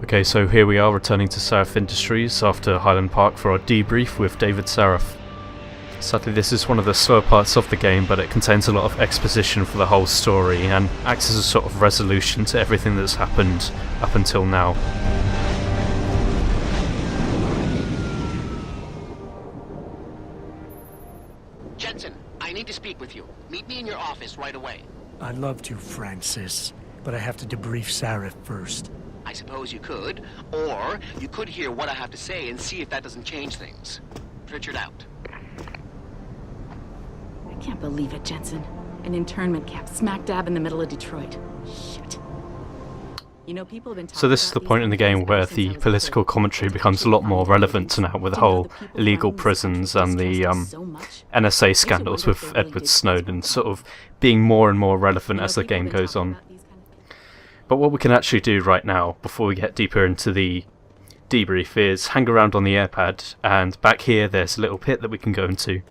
Okay, so here we are returning to Sarif Industries after Highland Park for our debrief with David Sarif. Sadly, this is one of the slower parts of the game, but it contains a lot of exposition for the whole story and acts as a sort of resolution to everything that's happened up until now. Jenson, I need to speak with you. Meet me in your office right away. I'd love to, Francis, but I have to debrief Sarif first. I suppose you could, or you could hear what I have to say and see if that doesn't change things. Pritchard out. I can't believe it, Jenson. An internment camp smack dab in the middle of Detroit. Shit. You know, people have been So this is the point in the game where the political commentary becomes a lot more relevant now, with the whole illegal prisons and the NSA scandals with Edward Snowden sort of being more and more relevant as the game goes on. But what we can actually do right now, before we get deeper into the debrief, is hang around on the airpad, and back here there's a little pit that we can go into.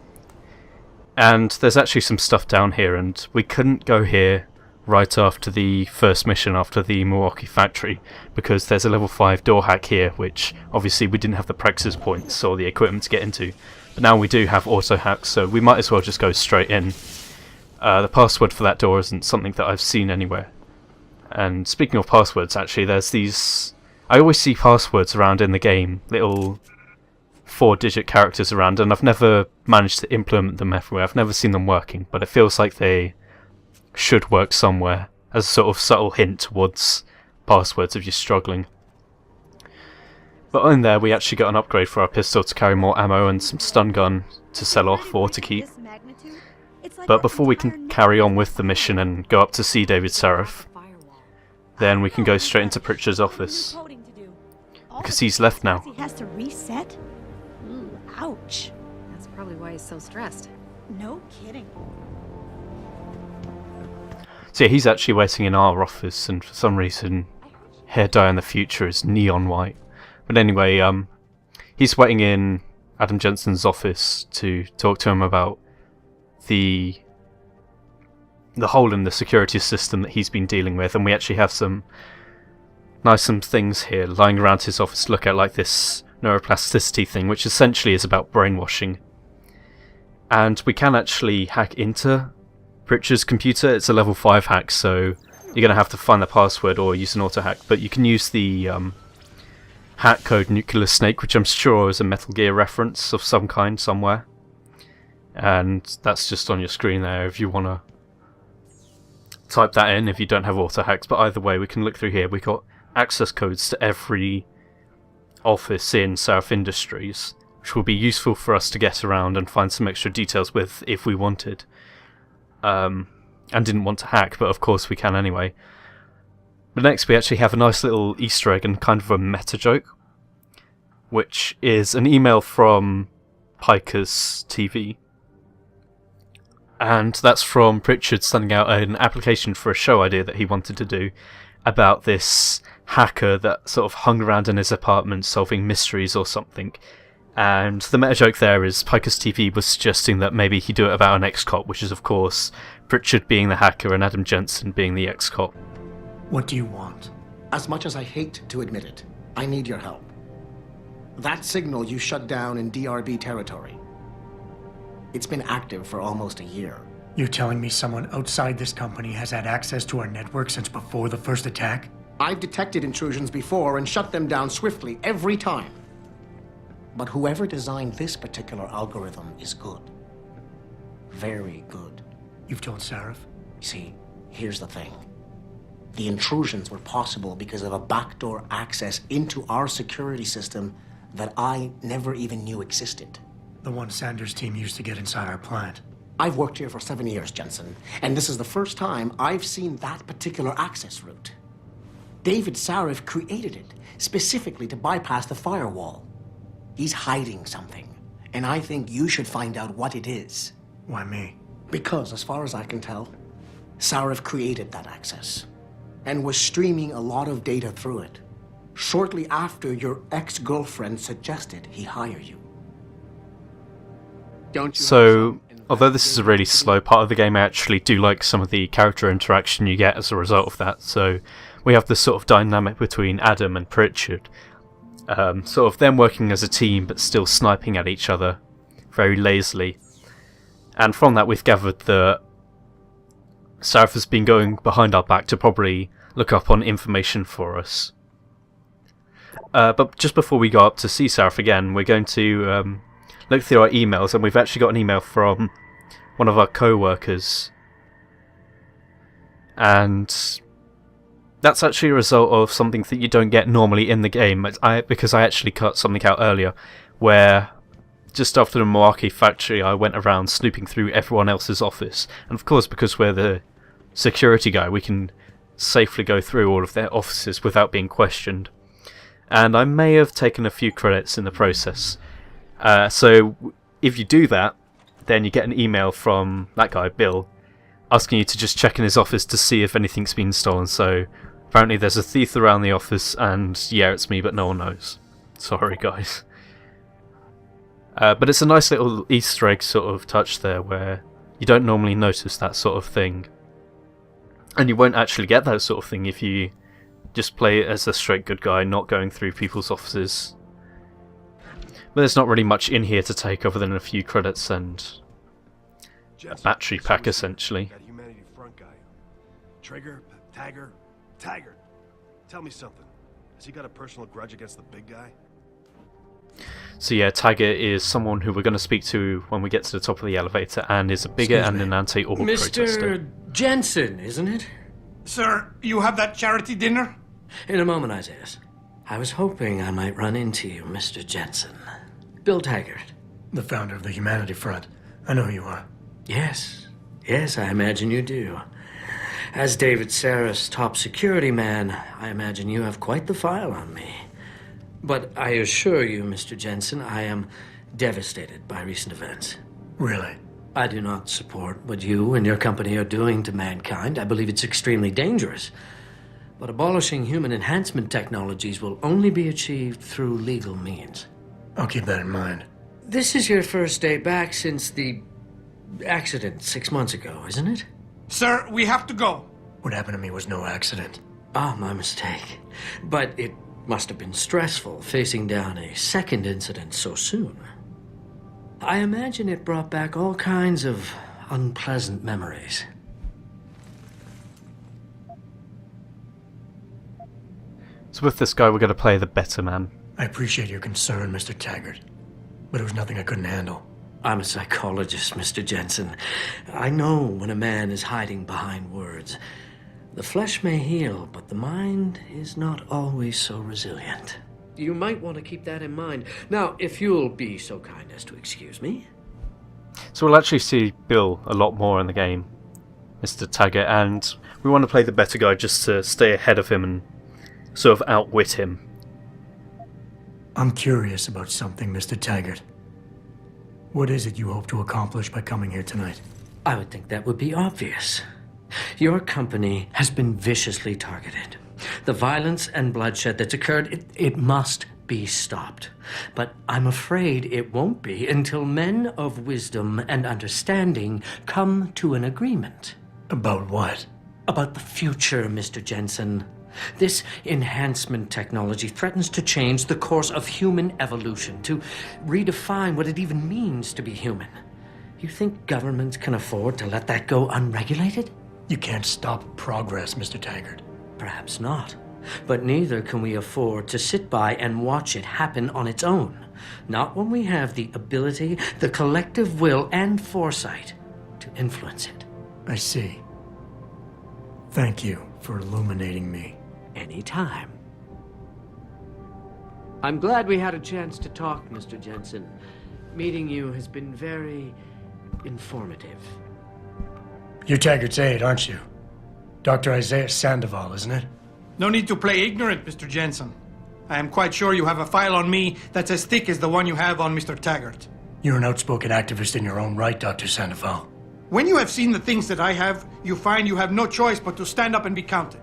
And there's actually some stuff down here, and we couldn't go here right after the first mission, after the Milwaukee factory, because there's a level 5 door hack here, which obviously we didn't have the praxis points or the equipment to get into. But now we do have auto hacks, so we might as well just go straight in. The password for that door isn't something that I've seen anywhere. And speaking of passwords, actually, there's these... I always see passwords around in the game, little 4-digit characters around, and I've never managed to implement them everywhere. I've never seen them working, but it feels like they should work somewhere, as a sort of subtle hint towards passwords if you're struggling. But in there, we actually got an upgrade for our pistol to carry more ammo and some stun gun to sell off or to keep. But before we can carry on with the mission and go up to see David Sarif, then we can go straight into Pritchard's office, because he's left now. He has to reset? Ooh, ouch. That's probably why he's so stressed. No kidding. So yeah, he's actually waiting in our office, and for some reason, hair dye in the future is neon white. But anyway, he's waiting in Adam Jenson's office to talk to him about the hole in the security system that he's been dealing with, and we actually have some things here lying around his office to look at, like this neuroplasticity thing, which essentially is about brainwashing. And we can actually hack into Pritchard's computer. It's a level 5 hack, so you're going to have to find the password or use an auto hack, but you can use the hack code Nuclear Snake, which I'm sure is a Metal Gear reference of some kind somewhere. And that's just on your screen there if you want to type that in if you don't have auto hacks. But either way, we can look through here. We've got access codes to every office in Sarif Industries, which will be useful for us to get around and find some extra details with if we wanted. And didn't want to hack, but of course we can anyway. But next we actually have a nice little Easter egg and kind of a meta joke, which is an email from Piker's TV. And that's from Pritchard sending out an application for a show idea that he wanted to do about this hacker that sort of hung around in his apartment solving mysteries or something. And the meta joke there is Piker's TV was suggesting that maybe he'd do it about an ex-cop, which is of course Pritchard being the hacker and Adam Jenson being the ex-cop. What do you want? As much as I hate to admit it, I need your help. That signal you shut down in DRB territory. It's been active for almost a year. You're telling me someone outside this company has had access to our network since before the first attack? I've detected intrusions before and shut them down swiftly every time. But whoever designed this particular algorithm is good. Very good. You've told Sarif? See, here's the thing. The intrusions were possible because of a backdoor access into our security system that I never even knew existed. The one Sanders' team used to get inside our plant. I've worked here for 7 years, Jenson, and this is the first time I've seen that particular access route. David Sarif created it specifically to bypass the firewall. He's hiding something, and I think you should find out what it is. Why me? Because, as far as I can tell, Sarif created that access and was streaming a lot of data through it shortly after your ex-girlfriend suggested he hire you. So, although this is a really slow part of the game, I actually do like some of the character interaction you get as a result of that. So, we have this sort of dynamic between Adam and Pritchard. Sort of them working as a team but still sniping at each other very lazily. And from that we've gathered that Sarif has been going behind our back to probably look up on information for us. But just before we go up to see Sarif again, we're going to look through our emails, and we've actually got an email from one of our co-workers. And that's actually a result of something that you don't get normally in the game, because I actually cut something out earlier, where just after the Milwaukee factory I went around snooping through everyone else's office, and of course because we're the security guy we can safely go through all of their offices without being questioned. And I may have taken a few credits in the process. So if you do that, then you get an email from that guy, Bill, asking you to just check in his office to see if anything's been stolen. So apparently there's a thief around the office, and yeah, it's me, but no one knows. Sorry, guys. But it's a nice little Easter egg sort of touch there, where you don't normally notice that sort of thing. And you won't actually get that sort of thing if you just play it as a straight good guy, not going through people's offices. But there's not really much in here to take other than a few credits and a battery pack, essentially. That Humanity Front guy. Taggart. Tell me something. Has he got a personal grudge against the big guy? So yeah, Taggart is someone who we're going to speak to when we get to the top of the elevator, and is a bigot and an anti-all protester. Mr. Jenson, isn't it? Sir, you have that charity dinner? In a moment, Isaiah. I was hoping I might run into you, Mr. Jenson. Bill Taggart. The founder of the Humanity Front. I know who you are. Yes, I imagine you do. As David Sarif's top security man, I imagine you have quite the file on me. But I assure you, Mr. Jenson, I am devastated by recent events. Really? I do not support what you and your company are doing to mankind. I believe it's extremely dangerous. But abolishing human enhancement technologies will only be achieved through legal means. I'll keep that in mind. This is your first day back since the accident 6 months ago, isn't it? Sir, we have to go. What happened to me was no accident. Ah, my mistake. But it must have been stressful facing down a second incident so soon. I imagine it brought back all kinds of unpleasant memories. So with this guy we're going to play the better man. I appreciate your concern, Mr. Taggart, but it was nothing I couldn't handle. I'm a psychologist, Mr. Jenson. I know when a man is hiding behind words. The flesh may heal, but the mind is not always so resilient. You might want to keep that in mind. Now, if you'll be so kind as to excuse me. So we'll actually see Bill a lot more in the game, Mr. Taggart, and we want to play the better guy just to stay ahead of him and sort of outwit him. I'm curious about something, Mr. Taggart. What is it you hope to accomplish by coming here tonight? I would think that would be obvious. Your company has been viciously targeted. The violence and bloodshed that's occurred, it must be stopped. But I'm afraid it won't be until men of wisdom and understanding come to an agreement. About what? About the future, Mr. Jenson. This enhancement technology threatens to change the course of human evolution, to redefine what it even means to be human. You think governments can afford to let that go unregulated? You can't stop progress, Mr. Taggart. Perhaps not. But neither can we afford to sit by and watch it happen on its own. Not when we have the ability, the collective will, and foresight to influence it. I see. Thank you for illuminating me. Anytime. I'm glad we had a chance to talk, Mr. Jenson. Meeting you has been very informative. You're Taggart's aide, aren't you? Dr. Isaiah Sandoval, isn't it? No need to play ignorant, Mr. Jenson. I am quite sure you have a file on me that's as thick as the one you have on Mr. Taggart. You're an outspoken activist in your own right, Dr. Sandoval. When you have seen the things that I have, you find you have no choice but to stand up and be counted.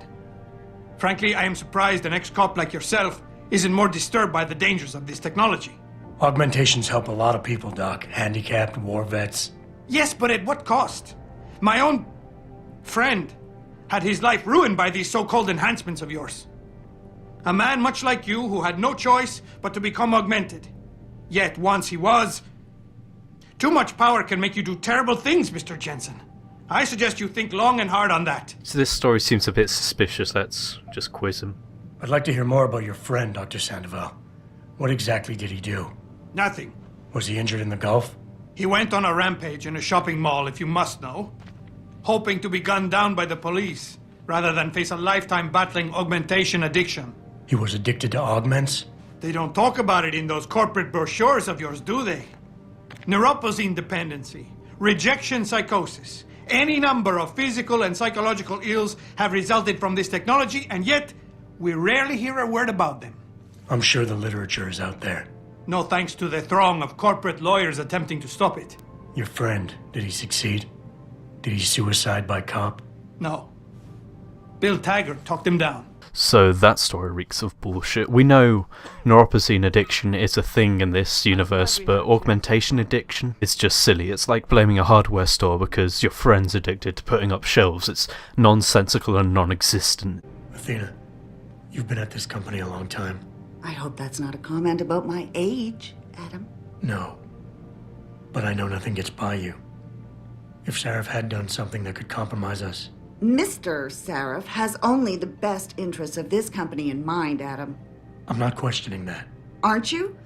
Frankly, I am surprised an ex-cop like yourself isn't more disturbed by the dangers of this technology. Augmentations help a lot of people, Doc. Handicapped, war vets. Yes, but at what cost? My own friend had his life ruined by these so-called enhancements of yours. A man much like you who had no choice but to become augmented. Yet once he was... Too much power can make you do terrible things, Mr. Jenson. I suggest you think long and hard on that. So this story seems a bit suspicious. Let's just quiz him. I'd like to hear more about your friend, Dr. Sandoval. What exactly did he do? Nothing. Was he injured in the Gulf? He went on a rampage in a shopping mall, if you must know. Hoping to be gunned down by the police, rather than face a lifetime battling augmentation addiction. He was addicted to augments? They don't talk about it in those corporate brochures of yours, do they? Neuroposine dependency, rejection psychosis, any number of physical and psychological ills have resulted from this technology, and yet we rarely hear a word about them. I'm sure the literature is out there. No thanks to the throng of corporate lawyers attempting to stop it. Your friend, did he succeed? Did he suicide by cop? No. Bill Taggart talked him down. So that story reeks of bullshit. We know neuroposine addiction is a thing in this universe, but augmentation addiction is just silly. It's like blaming a hardware store because your friend's addicted to putting up shelves. It's nonsensical and non-existent. Athena, you've been at this company a long time. I hope that's not a comment about my age, Adam. No. But I know nothing gets by you. If Sarif had done something that could compromise us... Mr. Sarif has only the best interests of this company in mind, Adam. I'm not questioning that. Aren't you?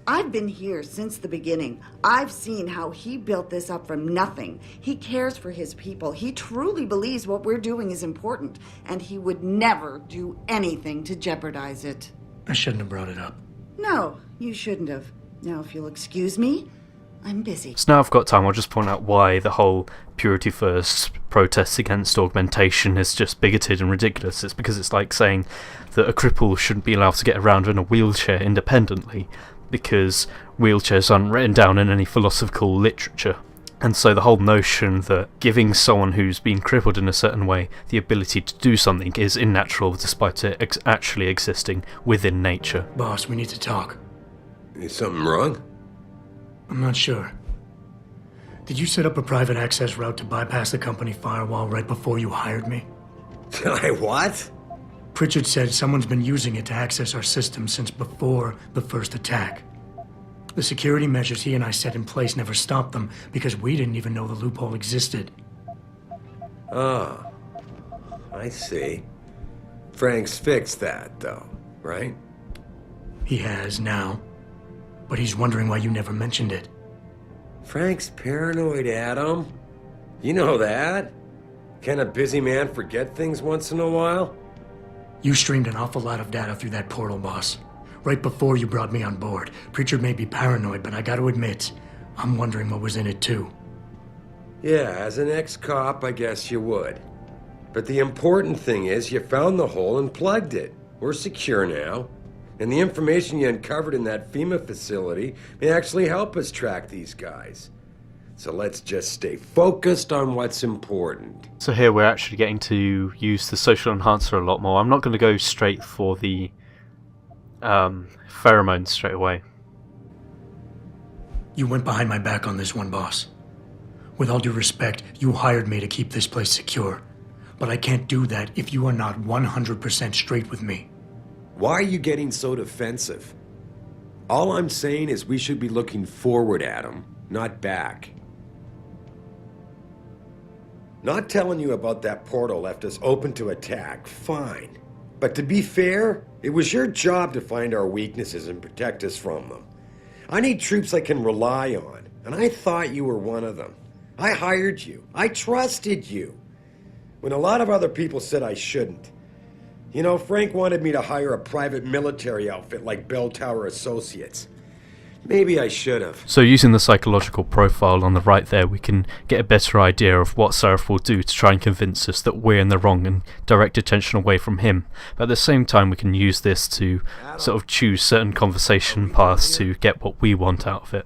I've been here since the beginning. I've seen how he built this up from nothing. He cares for his people. He truly believes what we're doing is important, and he would never do anything to jeopardize it. I shouldn't have brought it up. No, you shouldn't have. Now, if you'll excuse me, I'm busy. So now I've got time, I'll just point out why the whole Purity First protests against augmentation is just bigoted and ridiculous. It's because it's like saying that a cripple shouldn't be allowed to get around in a wheelchair independently, because wheelchairs aren't written down in any philosophical literature. And so the whole notion that giving someone who's been crippled in a certain way the ability to do something is unnatural despite it actually existing within nature. Boss, we need to talk. Is something wrong? I'm not sure. Did you set up a private access route to bypass the company firewall right before you hired me? I what? Pritchard said someone's been using it to access our system since before the first attack. The security measures he and I set in place never stopped them because we didn't even know the loophole existed. Ah, I see. Frank's fixed that, though, right? He has now, but he's wondering why you never mentioned it. Frank's paranoid, Adam. You know that. Can a busy man forget things once in a while? You streamed an awful lot of data through that portal, boss. Right before you brought me on board. Pritchard may be paranoid, but I gotta admit, I'm wondering what was in it too. Yeah, as an ex-cop, I guess you would. But the important thing is you found the hole and plugged it. We're secure now. And the information you uncovered in that FEMA facility may actually help us track these guys. So let's just stay focused on what's important. So here we're actually getting to use the social enhancer a lot more. I'm not going to go straight for the pheromones straight away. You went behind my back on this one, boss. With all due respect, you hired me to keep this place secure. But I can't do that if you are not 100% straight with me. Why are you getting so defensive? All I'm saying is we should be looking forward, Adam, not back. Not telling you about that portal left us open to attack, fine. But to be fair, it was your job to find our weaknesses and protect us from them. I need troops I can rely on, and I thought you were one of them. I hired you. I trusted you. When a lot of other people said I shouldn't. You know, Frank wanted me to hire a private military outfit like Bell Tower Associates. Maybe I should have. So using the psychological profile on the right there, we can get a better idea of what Sarif will do to try and convince us that we're in the wrong and direct attention away from him. But at the same time, we can use this to sort of choose certain conversation paths to get what we want out of it.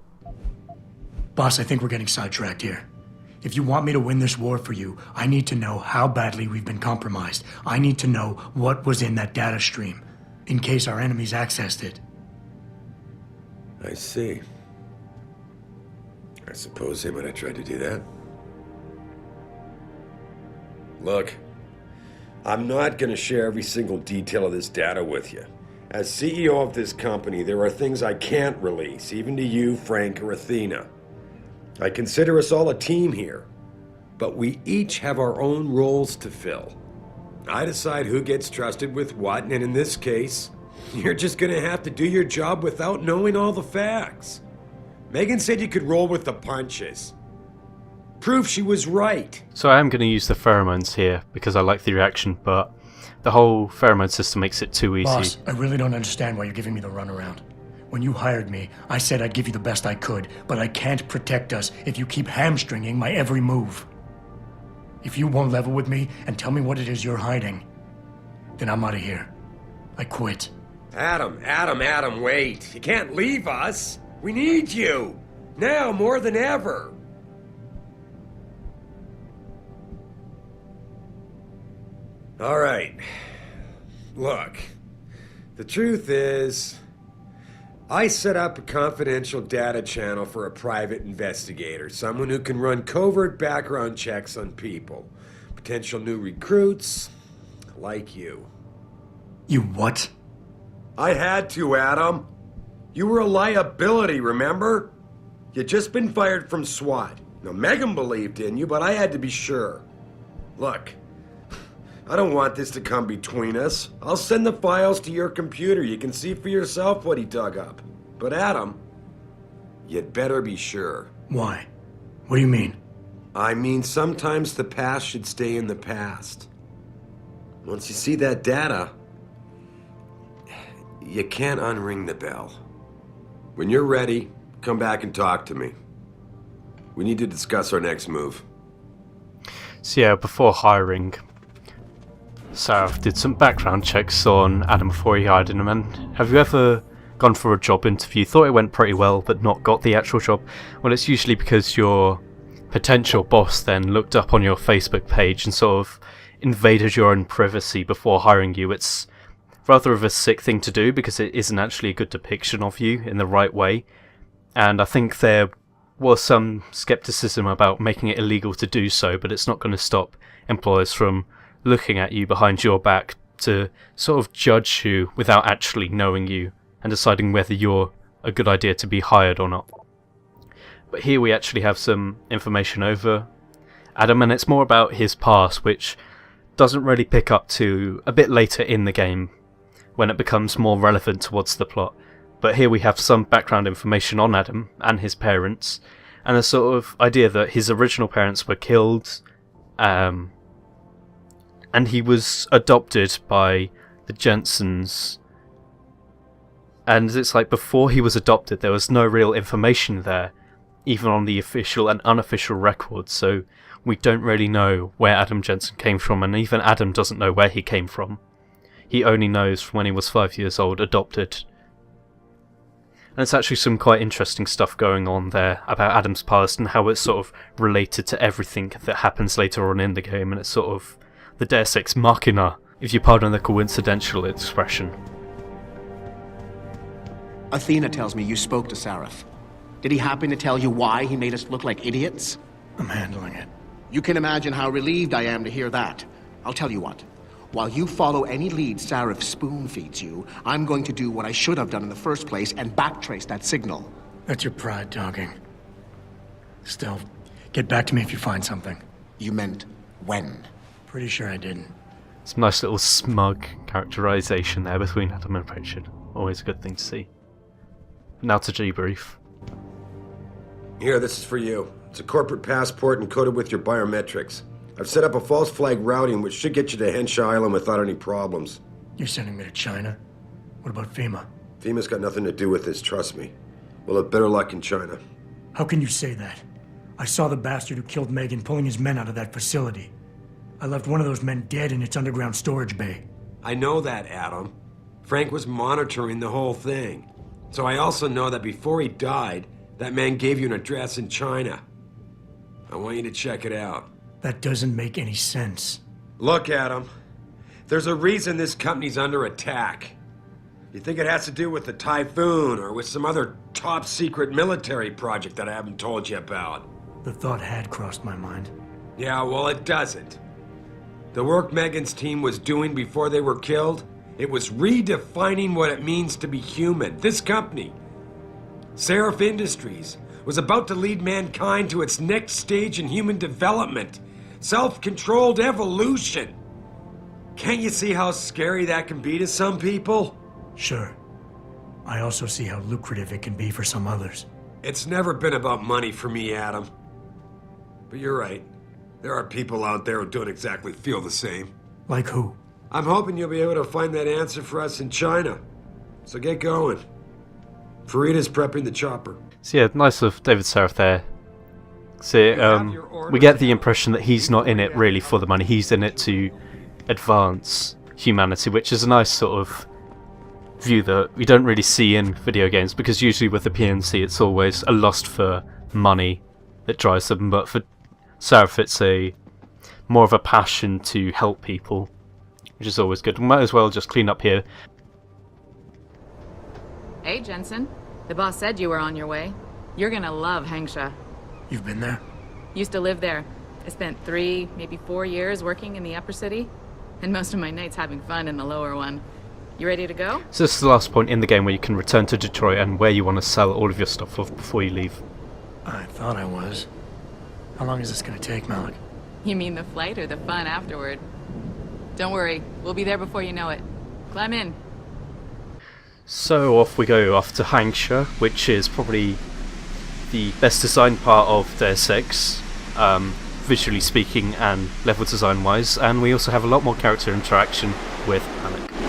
Boss, I think we're getting sidetracked here. If you want me to win this war for you, I need to know how badly we've been compromised. I need to know what was in that data stream, in case our enemies accessed it. I see. I suppose they might have tried to do that. Look, I'm not going to share every single detail of this data with you. As CEO of this company, there are things I can't release, even to you, Frank, or Athena. I consider us all a team here, but we each have our own roles to fill. I decide who gets trusted with what, and in this case, you're just going to have to do your job without knowing all the facts. Megan said you could roll with the punches. Proof she was right. So I am going to use the pheromones here because I like the reaction, but the whole pheromone system makes it too easy. Boss, I really don't understand why you're giving me the runaround. When you hired me, I said I'd give you the best I could, but I can't protect us if you keep hamstringing my every move. If you won't level with me and tell me what it is you're hiding, then I'm out of here. I quit. Adam, wait. You can't leave us. We need you. Now more than ever. All right. Look, the truth is, I set up a confidential data channel for a private investigator, someone who can run covert background checks on people, potential new recruits, like you. You what? I had to, Adam. You were a liability, remember? You'd just been fired from SWAT. Now, Megan believed in you, but I had to be sure. Look, I don't want this to come between us. I'll send the files to your computer. You can see for yourself what he dug up. But Adam, you'd better be sure. Why? What do you mean? I mean, sometimes the past should stay in the past. Once you see that data, you can't unring the bell. When you're ready, come back and talk to me. We need to discuss our next move. So yeah, before hiring, Sarif did some background checks on Adam before he hired him. And have you ever gone for a job interview, thought it went pretty well, but not got the actual job? Well, it's usually because your potential boss then looked up on your Facebook page and sort of invaded your own privacy before hiring you. It's rather of a sick thing to do because it isn't actually a good depiction of you in the right way. And I think there was some skepticism about making it illegal to do so, but it's not going to stop employers from looking at you behind your back to sort of judge you without actually knowing you and deciding whether you're a good idea to be hired or not. But here we actually have some information over Adam, and it's more about his past, which doesn't really pick up to a bit later in the game when it becomes more relevant towards the plot. But here we have some background information on Adam and his parents, and a sort of idea that his original parents were killed, and he was adopted by the Jensons. And it's like before he was adopted, there was no real information there, even on the official and unofficial records, so we don't really know where Adam Jenson came from, and even Adam doesn't know where he came from. He only knows from when he was 5 years old, adopted. And it's actually some quite interesting stuff going on there about Adam's past and how it's sort of related to everything that happens later on in the game, and it's sort of the Deus Ex Machina, if you pardon the coincidental expression. Athena tells me you spoke to Sarif. Did he happen to tell you why he made us look like idiots? I'm handling it. You can imagine how relieved I am to hear that. I'll tell you what. While you follow any lead Sarif spoon-feeds you, I'm going to do what I should have done in the first place and backtrace that signal. That's your pride talking. Still, get back to me if you find something. You meant when? Pretty sure I didn't. Some nice little smug characterization there between Adam and Richard. Always a good thing to see. Now to debrief. Here, this is for you. It's a corporate passport encoded with your biometrics. I've set up a false flag routing which should get you to Henshaw Island without any problems. You're sending me to China? What about FEMA? FEMA's got nothing to do with this, trust me. We'll have better luck in China. How can you say that? I saw the bastard who killed Megan pulling his men out of that facility. I left one of those men dead in its underground storage bay. I know that, Adam. Frank was monitoring the whole thing. So I also know that before he died, that man gave you an address in China. I want you to check it out. That doesn't make any sense. Look, Adam. There's a reason this company's under attack. You think it has to do with the Typhoon or with some other top-secret military project that I haven't told you about? The thought had crossed my mind. Yeah, well, it doesn't. The work Megan's team was doing before they were killed, it was redefining what it means to be human. This company, Sarif Industries, was about to lead mankind to its next stage in human development. Self-controlled evolution. Can't you see how scary that can be to some people? Sure. I also see how lucrative it can be for some others. It's never been about money for me, Adam. But you're right. There are people out there who don't exactly feel the same. Like who? I'm hoping you'll be able to find that answer for us in China. So get going. Farida's prepping the chopper. So yeah, nice of David Sarif there. So we get the impression that he's not in it really for the money. He's in it to advance humanity, which is a nice sort of view that we don't really see in video games, because usually with the PNC it's always a lust for money that drives them, but for Sarif it's a more of a passion to help people, which is always good. We might as well just clean up here. Hey, Jenson. The boss said you were on your way. You're gonna love Hangsha. You've been there? Used to live there. I spent 3, maybe 4 years working in the upper city, and most of my nights having fun in the lower one. You ready to go? So this is the last point in the game where you can return to Detroit and where you want to sell all of your stuff off before you leave. I thought I was. How long is this gonna take, Malik? You mean the flight or the fun afterward? Don't worry, we'll be there before you know it. Climb in. So off we go, off to Hangsha, which is probably the best designed part of Deus Ex, visually speaking and level design wise, and we also have a lot more character interaction with Malik.